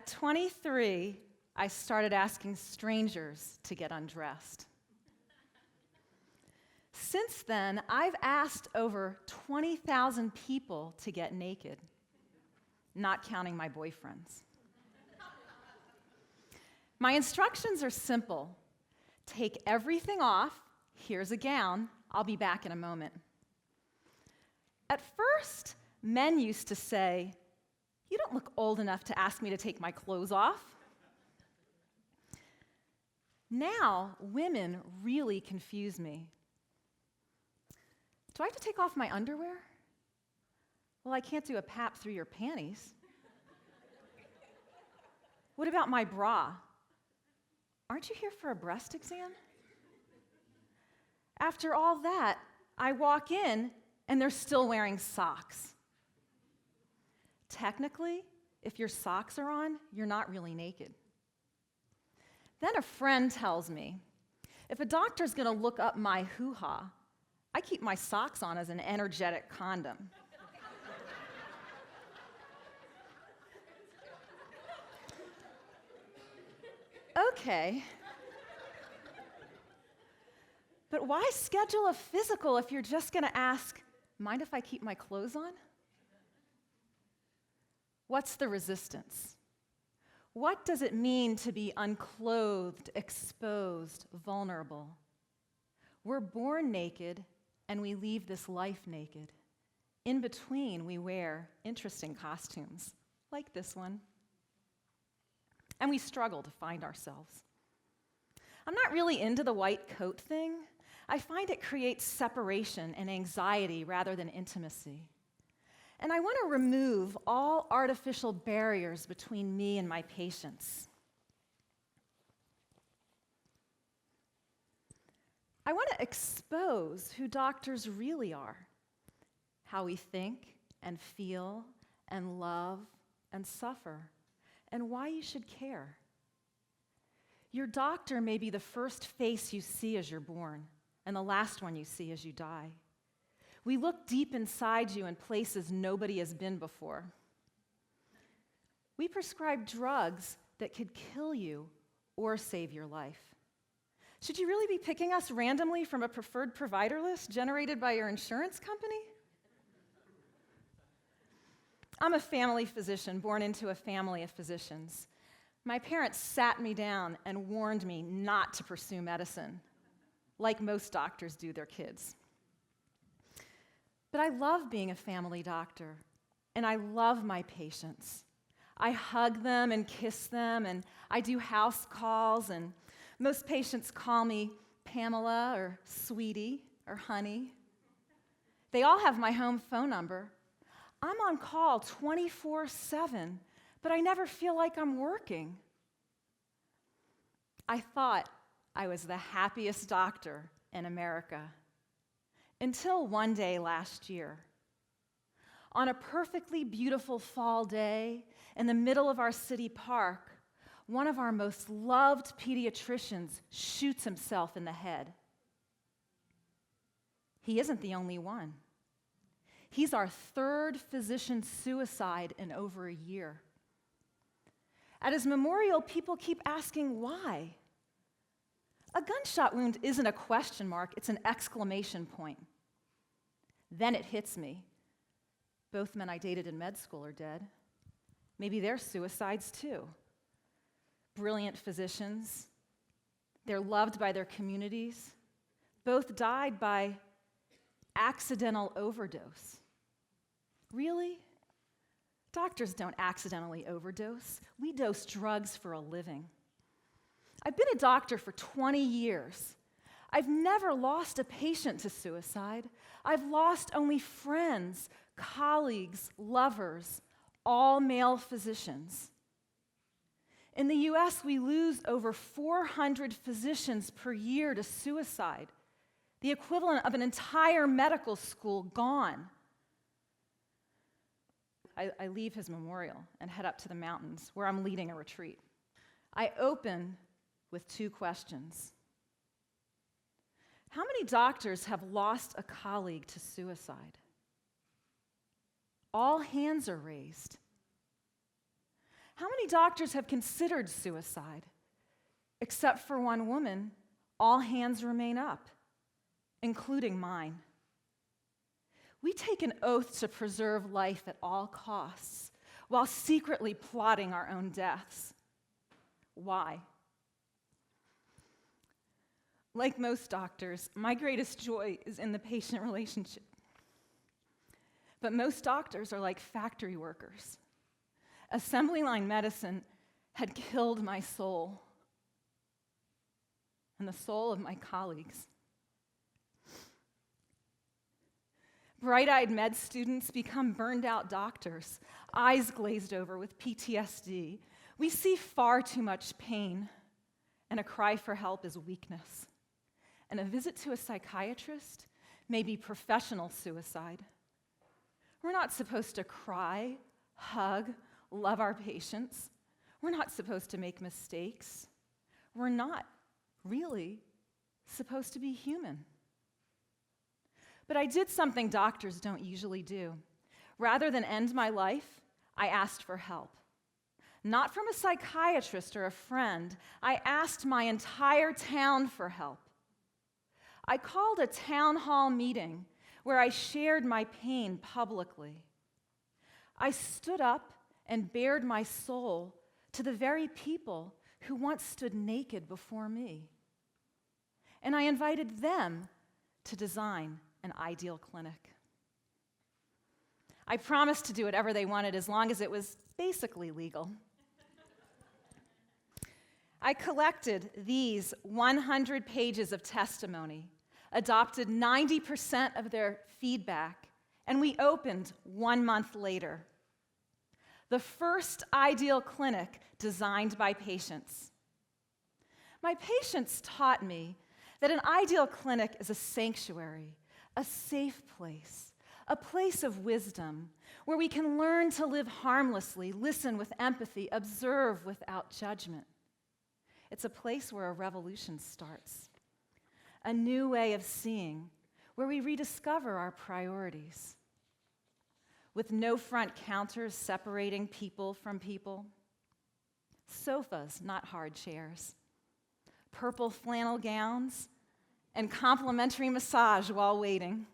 At 23, I started asking strangers to get undressed. Since then, I've asked over 20,000 people to get naked, not counting my boyfriends. My instructions are simple. Take everything off. Here's a gown. I'll be back in a moment. At first, men used to say, "You don't look old enough to ask me to take my clothes off." Now, women really confuse me. Do I have to take off my underwear? Well, I can't do a pap through your panties. What about my bra? Aren't you here for a breast exam? After all that, I walk in and they're still wearing socks. Technically, if your socks are on, you're not really naked. Then a friend tells me, if a doctor's going to look up my hoo-ha, I keep my socks on as an energetic condom. Okay. But why schedule a physical if you're just going to ask, mind if I keep my clothes on? What's the resistance? What does it mean to be unclothed, exposed, vulnerable? We're born naked, and we leave this life naked. In between, we wear interesting costumes, like this one. And we struggle to find ourselves. I'm not really into the white coat thing. I find it creates separation and anxiety rather than intimacy. And I want to remove all artificial barriers between me and my patients. I want to expose who doctors really are, how we think and feel and love and suffer, and why you should care. Your doctor may be the first face you see as you're born, and the last one you see as you die. We look deep inside you in places nobody has been before. We prescribe drugs that could kill you or save your life. Should you really be picking us randomly from a preferred provider list generated by your insurance company? I'm a family physician born into a family of physicians. My parents sat me down and warned me not to pursue medicine, like most doctors do their kids. But I love being a family doctor, and I love my patients. I hug them and kiss them, and I do house calls, and most patients call me Pamela or Sweetie or Honey. They all have my home phone number. I'm on call 24/7, but I never feel like I'm working. I thought I was the happiest doctor in America until one day last year. On a perfectly beautiful fall day in the middle of our city park, one of our most loved pediatricians shoots himself in the head. He isn't the only one. He's our third physician suicide in over a year. At his memorial, people keep asking why. A gunshot wound isn't a question mark, it's an exclamation point. Then it hits me. Both men I dated in med school are dead. Maybe they're suicides too. Brilliant physicians. They're loved by their communities. Both died by accidental overdose. Really? Doctors don't accidentally overdose. We dose drugs for a living. I've been a doctor for 20 years. I've never lost a patient to suicide. I've lost only friends, colleagues, lovers, all male physicians. In the US, we lose over 400 physicians per year to suicide, the equivalent of an entire medical school gone. I leave his memorial and head up to the mountains where I'm leading a retreat. I open with two questions. How many doctors have lost a colleague to suicide? All hands are raised. How many doctors have considered suicide? Except for one woman, all hands remain up, including mine. We take an oath to preserve life at all costs while secretly plotting our own deaths. Why? Like most doctors, my greatest joy is in the patient relationship. But most doctors are like factory workers. Assembly line medicine had killed my soul and the soul of my colleagues. Bright-eyed med students become burned-out doctors, eyes glazed over with PTSD. We see far too much pain, and a cry for help is weakness. And a visit to a psychiatrist may be professional suicide. We're not supposed to cry, hug, love our patients. We're not supposed to make mistakes. We're not really supposed to be human. But I did something doctors don't usually do. Rather than end my life, I asked for help. Not from a psychiatrist or a friend. I asked my entire town for help. I called a town hall meeting where I shared my pain publicly. I stood up and bared my soul to the very people who once stood naked before me. And I invited them to design an ideal clinic. I promised to do whatever they wanted as long as it was basically legal. I collected these 100 pages of testimony, adopted 90% of their feedback, and we opened 1 month later. The first ideal clinic designed by patients. My patients taught me that an ideal clinic is a sanctuary, a safe place, a place of wisdom where we can learn to live harmlessly, listen with empathy, observe without judgment. It's a place where a revolution starts, a new way of seeing, where we rediscover our priorities. With no front counters separating people from people, sofas, not hard chairs, purple flannel gowns, and complimentary massage while waiting.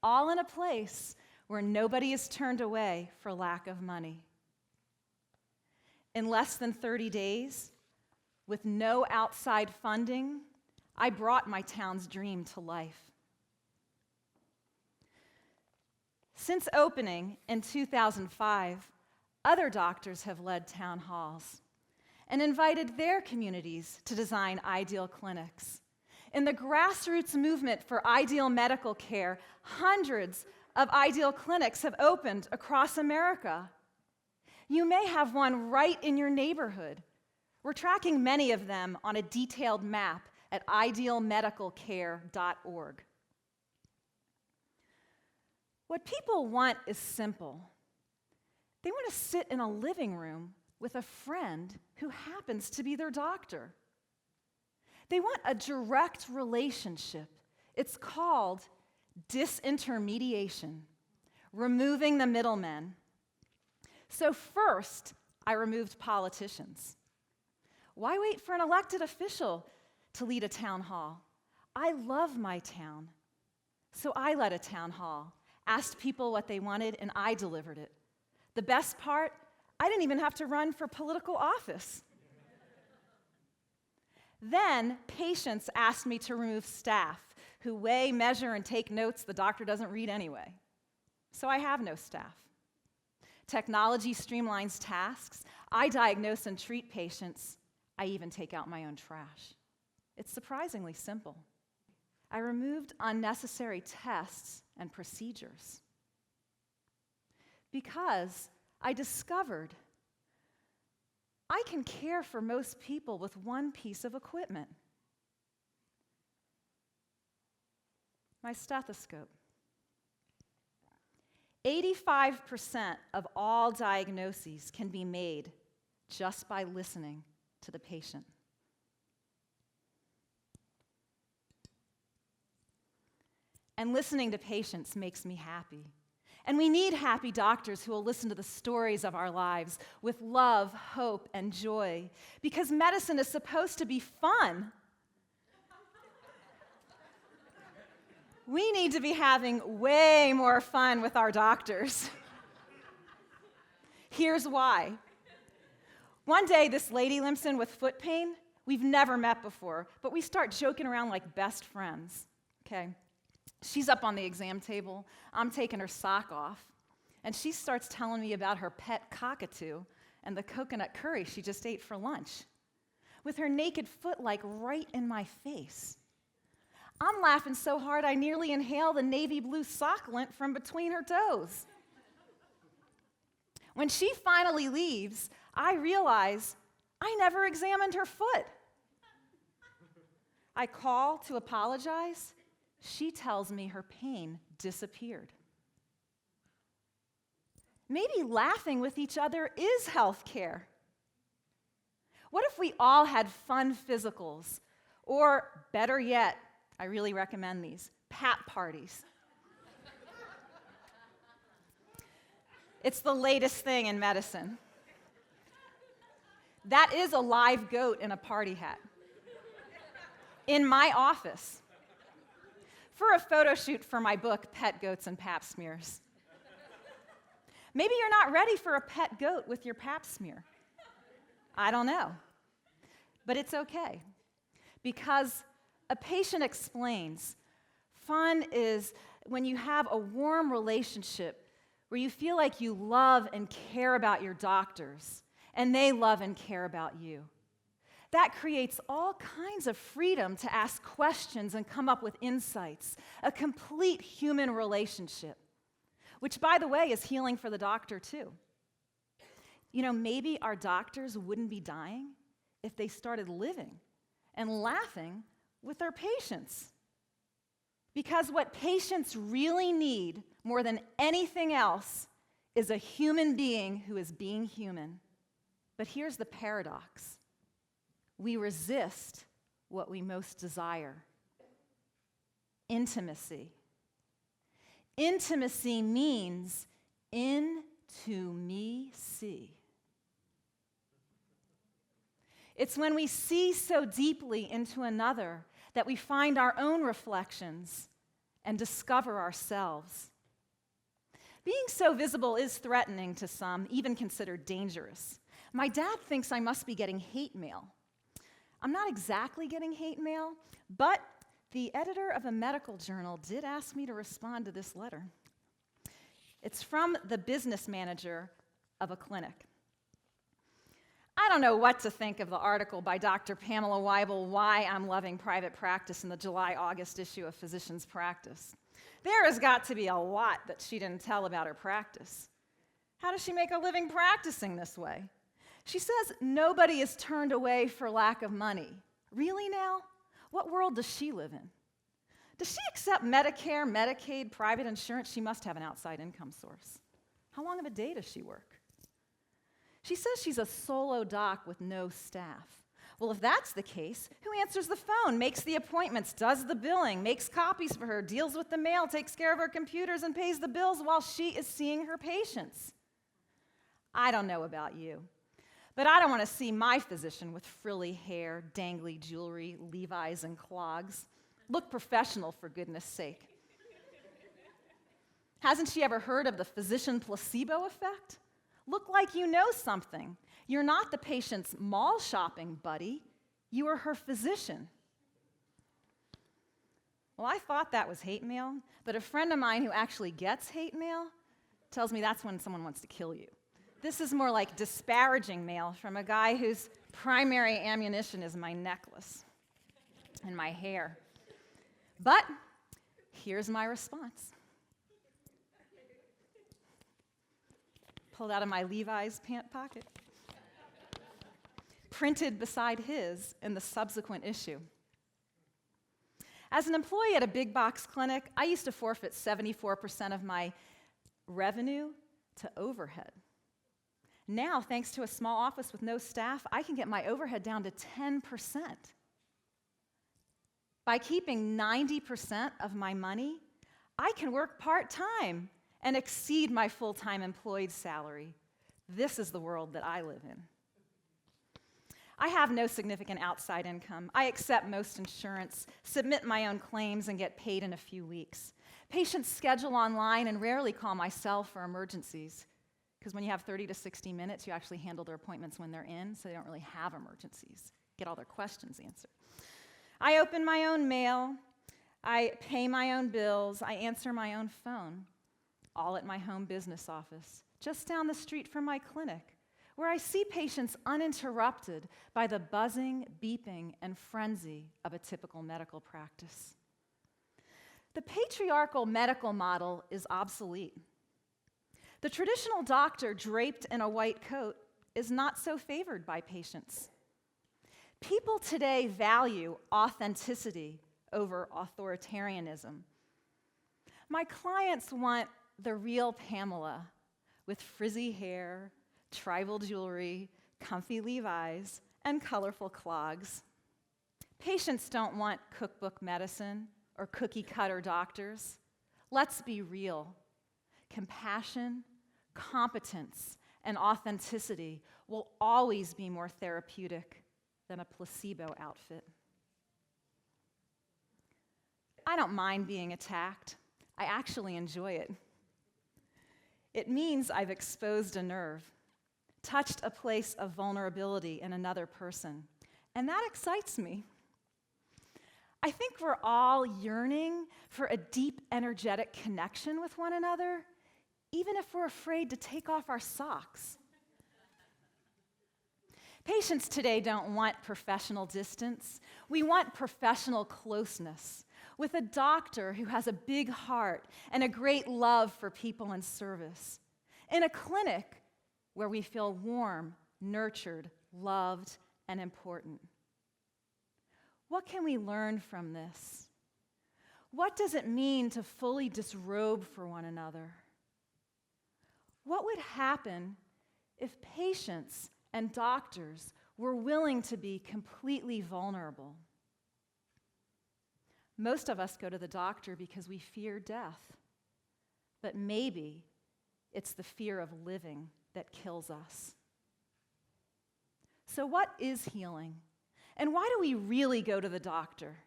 All in a place where nobody is turned away for lack of money. In less than 30 days, with no outside funding, I brought my town's dream to life. Since opening in 2005, other doctors have led town halls and invited their communities to design ideal clinics. In the grassroots movement for ideal medical care, hundreds of ideal clinics have opened across America. You may have one right in your neighborhood. We're tracking many of them on a detailed map at idealmedicalcare.org. What people want is simple. They want to sit in a living room with a friend who happens to be their doctor. They want a direct relationship. It's called disintermediation, removing the middlemen. So first, I removed politicians. Why wait for an elected official to lead a town hall? I love my town. So I led a town hall, asked people what they wanted, and I delivered it. The best part, I didn't even have to run for political office. Then patients asked me to remove staff who weigh, measure, and take notes the doctor doesn't read anyway. So I have no staff. Technology streamlines tasks. I diagnose and treat patients. I even take out my own trash. It's surprisingly simple. I removed unnecessary tests and procedures because I discovered I can care for most people with one piece of equipment. My stethoscope. 85% of all diagnoses can be made just by listening to the patient. And listening to patients makes me happy. And we need happy doctors who will listen to the stories of our lives with love, hope, and joy, because medicine is supposed to be fun. We need to be having way more fun with our doctors. Here's why. One day, this lady limps in with foot pain. We've never met before, but we start joking around like best friends, okay? She's up on the exam table. I'm taking her sock off, and she starts telling me about her pet cockatoo and the coconut curry she just ate for lunch, with her naked foot like right in my face. I'm laughing so hard I nearly inhale the navy blue sock lint from between her toes. When she finally leaves, I realize I never examined her foot. I call to apologize. She tells me her pain disappeared. Maybe laughing with each other is health care. What if we all had fun physicals? Or better yet, I really recommend these, pap parties. It's the latest thing in medicine. That is a live goat in a party hat. In my office. For a photo shoot for my book, Pet Goats and Pap Smears. Maybe you're not ready for a pet goat with your pap smear. I don't know. But it's okay. Because a patient explains, fun is when you have a warm relationship where you feel like you love and care about your doctors, and they love and care about you. That creates all kinds of freedom to ask questions and come up with insights, a complete human relationship, which, by the way, is healing for the doctor, too. You know, maybe our doctors wouldn't be dying if they started living and laughing with their patients. Because what patients really need more than anything else is a human being who is being human. But here's the paradox. We resist what we most desire. Intimacy. Intimacy means into me see. It's when we see so deeply into another that we find our own reflections and discover ourselves. Being so visible is threatening to some, even considered dangerous. My dad thinks I must be getting hate mail. I'm not exactly getting hate mail, but the editor of a medical journal did ask me to respond to this letter. It's from the business manager of a clinic. I don't know what to think of the article by Dr. Pamela Wible, Why I'm Loving Private Practice, in the July-August issue of Physician's Practice. There has got to be a lot that she didn't tell about her practice. How does she make a living practicing this way? She says nobody is turned away for lack of money. Really now? What world does she live in? Does she accept Medicare, Medicaid, private insurance? She must have an outside income source. How long of a day does she work? She says she's a solo doc with no staff. Well, if that's the case, who answers the phone, makes the appointments, does the billing, makes copies for her, deals with the mail, takes care of her computers, and pays the bills while she is seeing her patients? I don't know about you, but I don't want to see my physician with frilly hair, dangly jewelry, Levi's, and clogs. Look professional, for goodness sake. Hasn't she ever heard of the physician placebo effect? Look like you know something. You're not the patient's mall shopping buddy. You are her physician. Well, I thought that was hate mail, but a friend of mine who actually gets hate mail tells me that's when someone wants to kill you. This is more like disparaging mail from a guy whose primary ammunition is my necklace and my hair. But here's my response. Pulled out of my Levi's pant pocket. Printed beside his in the subsequent issue. As an employee at a big box clinic, I used to forfeit 74% of my revenue to overhead. Now, thanks to a small office with no staff, I can get my overhead down to 10%. By keeping 90% of my money, I can work part-time and exceed my full-time employed salary. This is the world that I live in. I have no significant outside income. I accept most insurance, submit my own claims, and get paid in a few weeks. Patients schedule online and rarely call my cell for emergencies, because when you have 30 to 60 minutes, you actually handle their appointments when they're in, so they don't really have emergencies. Get all their questions answered. I open my own mail. I pay my own bills. I answer my own phone, all at my home business office, just down the street from my clinic, where I see patients uninterrupted by the buzzing, beeping, and frenzy of a typical medical practice. The patriarchal medical model is obsolete. The traditional doctor draped in a white coat is not so favored by patients. People today value authenticity over authoritarianism. My clients want the real Pamela with frizzy hair, tribal jewelry, comfy Levi's, and colorful clogs. Patients don't want cookbook medicine or cookie-cutter doctors. Let's be real. Compassion, competence, and authenticity will always be more therapeutic than a placebo outfit. I don't mind being attacked. I actually enjoy it. It means I've exposed a nerve, touched a place of vulnerability in another person, and that excites me. I think we're all yearning for a deep, energetic connection with one another, even if we're afraid to take off our socks. Patients today don't want professional distance. We want professional closeness with a doctor who has a big heart and a great love for people and service. In a clinic where we feel warm, nurtured, loved, and important. What can we learn from this? What does it mean to fully disrobe for one another? What would happen if patients and doctors were willing to be completely vulnerable? Most of us go to the doctor because we fear death, but maybe it's the fear of living that kills us. So what is healing? And why do we really go to the doctor?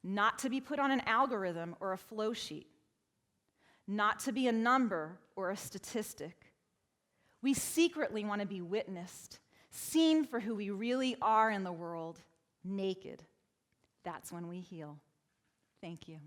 Not to be put on an algorithm or a flow sheet. Not to be a number or a statistic. We secretly want to be witnessed, seen for who we really are in the world, naked. That's when we heal. Thank you.